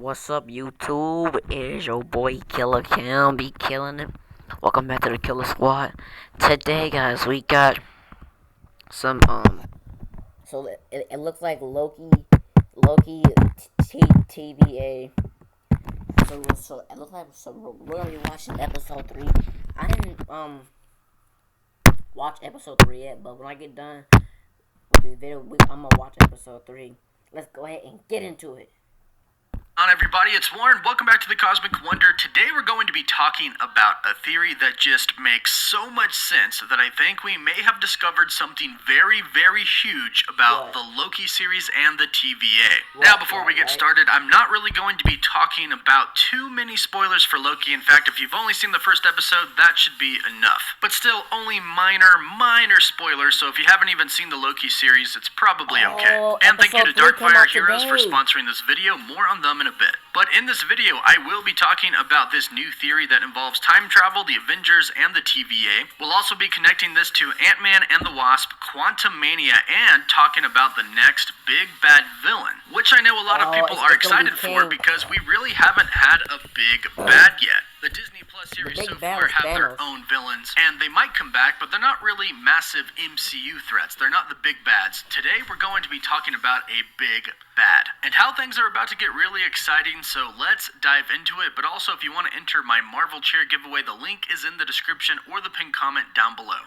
What's up, YouTube? It is your boy Killer Cam, be killing it. Welcome back to the Killer Squad. Today, guys, we got some So it looks like Loki TVA. So it looks like we're gonna be watching episode 3. I didn't watch episode 3 yet, but when I get done with this video, I'm gonna watch episode 3. Let's go ahead and get into it. On everybody, it's Warren. Welcome back to the Cosmic Wonder. Today we're going to be talking about a theory that just makes so much sense that I think we may have discovered something very, very huge about the Loki series and the TVA. Now, before we get started, I'm not really going to be talking about too many spoilers for Loki. In fact, if you've only seen the first episode, that should be enough. But still, only minor spoilers, so if you haven't even seen the Loki series, it's probably okay. And thank you to Darkfire Heroes for sponsoring this video. More on them in a bit. But in this video, I will be talking about this new theory that involves time travel, the Avengers, and the TVA. We'll also be connecting this to Ant-Man and the Wasp, Quantum Mania, and talking about the next big bad villain, which I know a lot of people are excited for because we really haven't had a big bad yet. The Disney Plus series so far have their own villains, and they might come back, but they're not really massive MCU threats. They're not the big bads. Today, we're going to be talking about a big bad, and how things are about to get really exciting, so let's dive into it. But also, if you want to enter my Marvel Chair giveaway, the link is in the description or the pinned comment down below.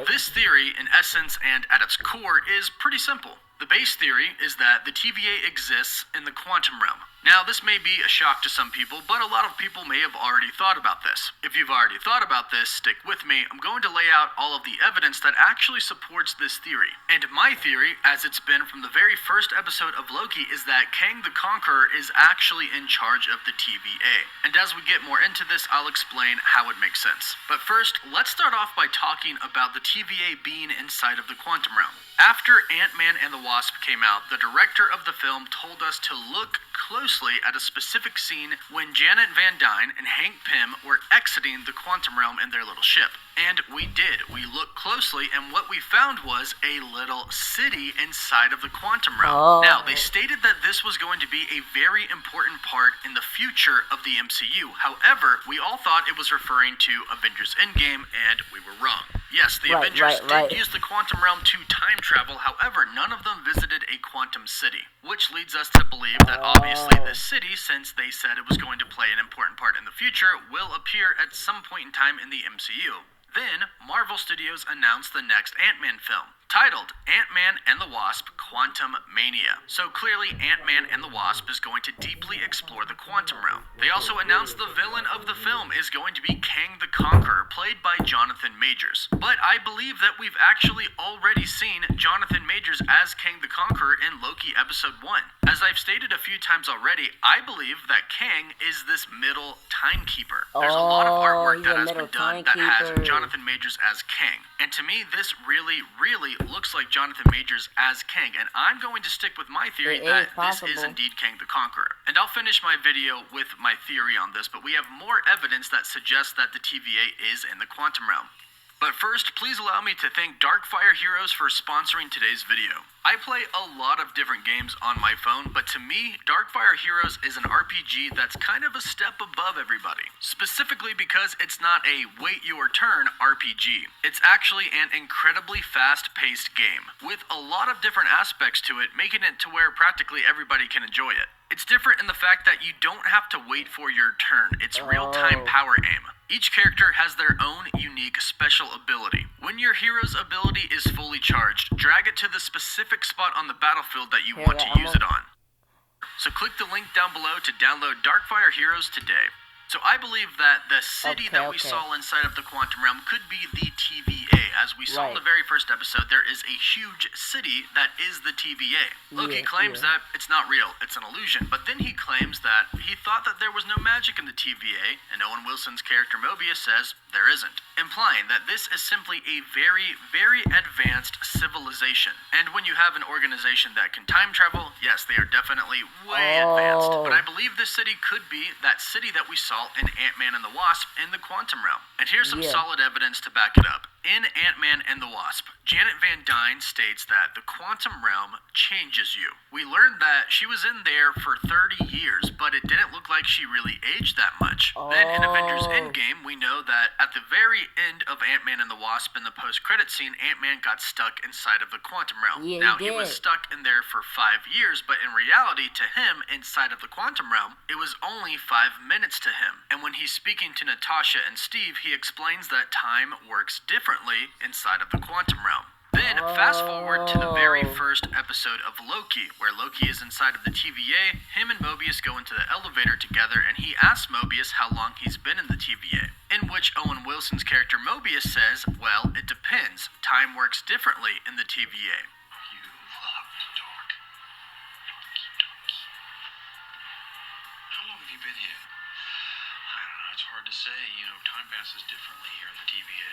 This theory, in essence and at its core, is pretty simple. The base theory is that the TVA exists in the quantum realm. Now, this may be a shock to some people, but a lot of people may have already thought about this. If you've already thought about this, stick with me. I'm going to lay out all of the evidence that actually supports this theory. And my theory, as it's been from the very first episode of Loki, is that Kang the Conqueror is actually in charge of the TVA. And as we get more into this, I'll explain how it makes sense. But first, let's start off by talking about the TVA being inside of the quantum realm. After Ant-Man and the Wasp came out, the director of the film told us to look closely at a specific scene when Janet Van Dyne and Hank Pym were exiting the quantum realm in their little ship. And we did. We looked closely, and what we found was a little city inside of the quantum realm. Now, they stated that this was going to be a very important part in the future of the MCU. However, we all thought it was referring to Avengers Endgame, and we were wrong. Yes, the Avengers did use the quantum realm to time travel, however, none of them visited a quantum city, which leads us to believe that obviously this city, since they said it was going to play an important part in the future, will appear at some point in time in the MCU. Then, Marvel Studios announced the next Ant-Man film, titled Ant-Man and the Wasp: Quantum Mania. So clearly, Ant-Man and the Wasp is going to deeply explore the quantum realm. They also announced the villain of the film is going to be Kang the Conqueror, played by Jonathan Majors. But I believe that we've actually already seen Jonathan Majors as Kang the Conqueror in Loki Episode 1. As I've stated a few times already, I believe that Kang is this middle timekeeper. There's a lot of artwork that has been done that has Jonathan Majors as Kang. And to me, this really looks like Jonathan Majors as Kang, and I'm going to stick with my theory that this is indeed Kang the Conqueror. And I'll finish my video with my theory on this, but we have more evidence that suggests that the TVA is in the quantum realm. But first, please allow me to thank Darkfire Heroes for sponsoring today's video. I play a lot of different games on my phone, but to me, Darkfire Heroes is an RPG that's kind of a step above everybody. Specifically because it's not a wait your turn RPG. It's actually an incredibly fast-paced game, with a lot of different aspects to it, making it to where practically everybody can enjoy it. It's different in the fact that you don't have to wait for your turn. It's real-time power aim. Each character has their own unique special ability. When your hero's ability is fully charged, drag it to the specific spot on the battlefield that you want to use it on. So click the link down below to download Darkfire Heroes today. So I believe that the city that we saw inside of the quantum realm could be the TVA. As we saw in the very first episode, there is a huge city that is the TVA. Loki claims that it's not real, it's an illusion, but then he claims that he thought that there was no magic in the TVA, and Owen Wilson's character Mobius says there isn't, implying that this is simply a very advanced civilization. And when you have an organization that can time travel, yes, they are definitely way advanced. But I believe this city could be that city that we saw in Ant-Man and the Wasp in the quantum realm. And here's some solid evidence to back it up. in Ant-Man and the Wasp, Janet Van Dyne states that the quantum realm changes you. We learned that she was in there for 30 years, but it didn't look like she really aged that much. Then in Avengers Endgame, we know that at the very end of Ant-Man and the Wasp in the post-credit scene, Ant-Man got stuck inside of the quantum realm. Yeah, now, he was stuck in there for 5 years, but in reality, to him, inside of the quantum realm, it was only 5 minutes to him. And when he's speaking to Natasha and Steve, he explains that time works differently inside of the quantum realm. Then, fast forward to the very first episode of Loki, where Loki is inside of the TVA. Him and Mobius go into the elevator together, and he asks Mobius how long he's been in the TVA. In which Owen Wilson's character Mobius says, well, it depends. Time works differently in the TVA. You love to talk. How long have you been here? I don't know, it's hard to say. Time passes differently here in the TVA.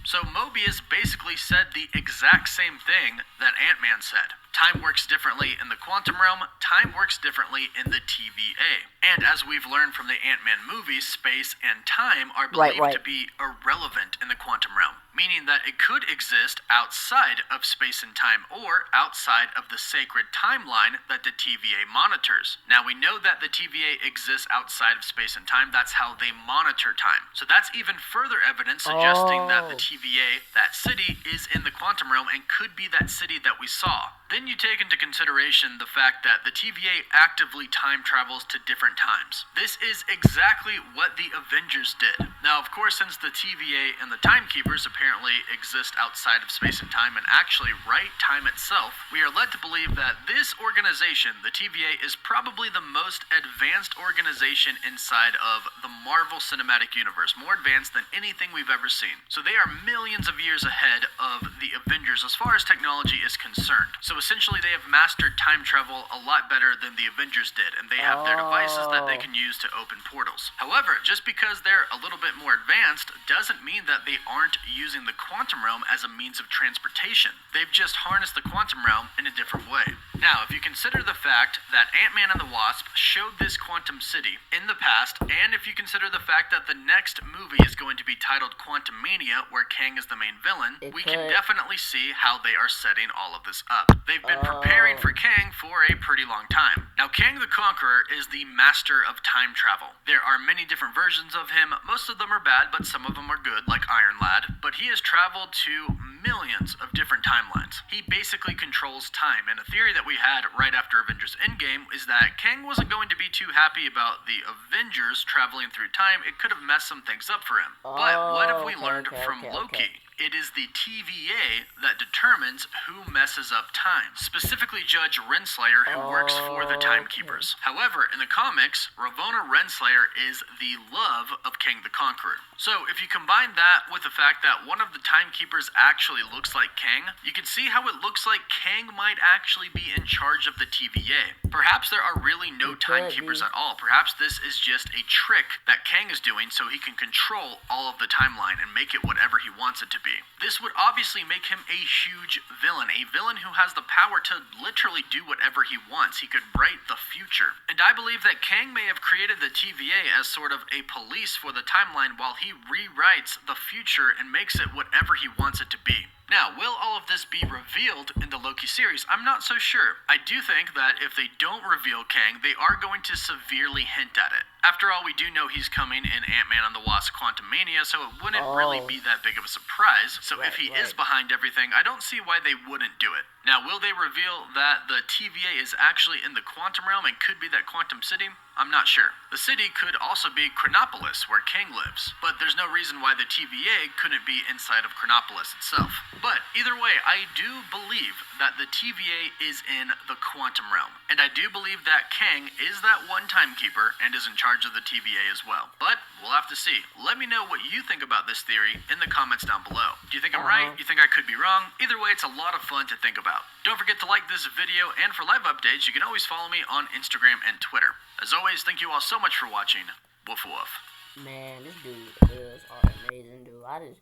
So Mobius basically said the exact same thing that Ant-Man said. Time works differently in the quantum realm, time works differently in the TVA. And as we've learned from the Ant-Man movies, space and time are believed to be irrelevant in the quantum realm, meaning that it could exist outside of space and time or outside of the sacred timeline that the TVA monitors. Now we know that the TVA exists outside of space and time, that's how they monitor time. So that's even further evidence suggesting that the TVA, that city, is in the quantum realm and could be that city that we saw. Then you take into consideration the fact that the TVA actively time travels to different times. This is exactly what the Avengers did. Now, of course, since the TVA and the Timekeepers apparently exist outside of space and time and actually write time itself, we are led to believe that this organization, the TVA, is probably the most advanced organization inside of the Marvel Cinematic Universe, more advanced than anything we've ever seen. So they are millions of years ahead of the Avengers as far as technology is concerned. So essentially they have mastered time travel a lot better than the Avengers did, and they have their devices that they can use to open portals. However, just because they're a little bit more advanced doesn't mean that they aren't using the quantum realm as a means of transportation. They've just harnessed the quantum realm in a different way. Now, if you consider the fact that Ant-Man and the Wasp showed this quantum city in the past, and if you consider the fact that the next movie is going to be titled Quantum Mania, where Kang is the main villain, we can definitely see how they are setting all of this up. They've been preparing for Kang for a pretty long time. Now, Kang the Conqueror is the master of time travel. There are many different versions of him. Most of them are bad, but some of them are good, like Iron Lad. But he has traveled to millions of different timelines. He basically controls time, and a theory that we had right after Avengers Endgame is that Kang wasn't going to be too happy about the Avengers traveling through time. It could have messed some things up for him. But what have we learned from Loki? It is the TVA that determines who messes up time, specifically Judge Renslayer, who works for the Timekeepers. However, in the comics, Ravonna Renslayer is the love of Kang the Conqueror. So if you combine that with the fact that one of the Timekeepers actually looks like Kang, you can see how it looks like Kang might actually be in charge of the TVA. Perhaps there are really no Timekeepers at all. Perhaps this is just a trick that Kang is doing so he can control all of the timeline and make it whatever he wants it to be. This would obviously make him a huge villain, a villain who has the power to literally do whatever he wants. He could write the future. And I believe that Kang may have created the TVA as sort of a police for the timeline while he rewrites the future and makes it whatever he wants it to be. Now, will all of this be revealed in the Loki series? I'm not so sure. I do think that if they don't reveal Kang, they are going to severely hint at it. After all, we do know he's coming in Ant-Man and the Wasp Quantum Mania, so it wouldn't really be that big of a surprise. So if he is behind everything, I don't see why they wouldn't do it. Now, will they reveal that the TVA is actually in the quantum realm and could be that quantum city? I'm not sure. The city could also be Chronopolis, where Kang lives, but there's no reason why the TVA couldn't be inside of Chronopolis itself. But either way, I do believe that the TVA is in the quantum realm, and I do believe that Kang is that one timekeeper and is in charge of the TVA as well. But we'll have to see. Let me know what you think about this theory in the comments down below. Do you think I'm right? Do you think I could be wrong? Either way, it's a lot of fun to think about. Don't forget to like this video, and for live updates, you can always follow me on Instagram and Twitter. As always, thank you all so much for watching. Woof woof. Man, this dude is an amazing dude. I just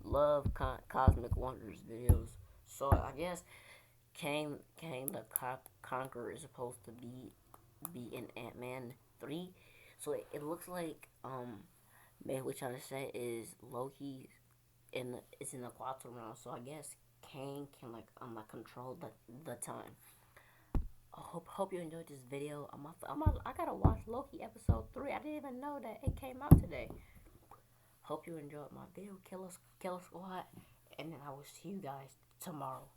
love Cosmic Wonders videos. So I guess Kang the Conqueror is supposed to be in Ant-Man 3. So it looks like Man, what trying to say is Loki is in the quantum realm, so I guess Kang can control the time. Hope you enjoyed this video. I gotta watch Loki episode 3. I didn't even know that it came out today. Hope you enjoyed my video, Killer Squad, and then I will see you guys tomorrow.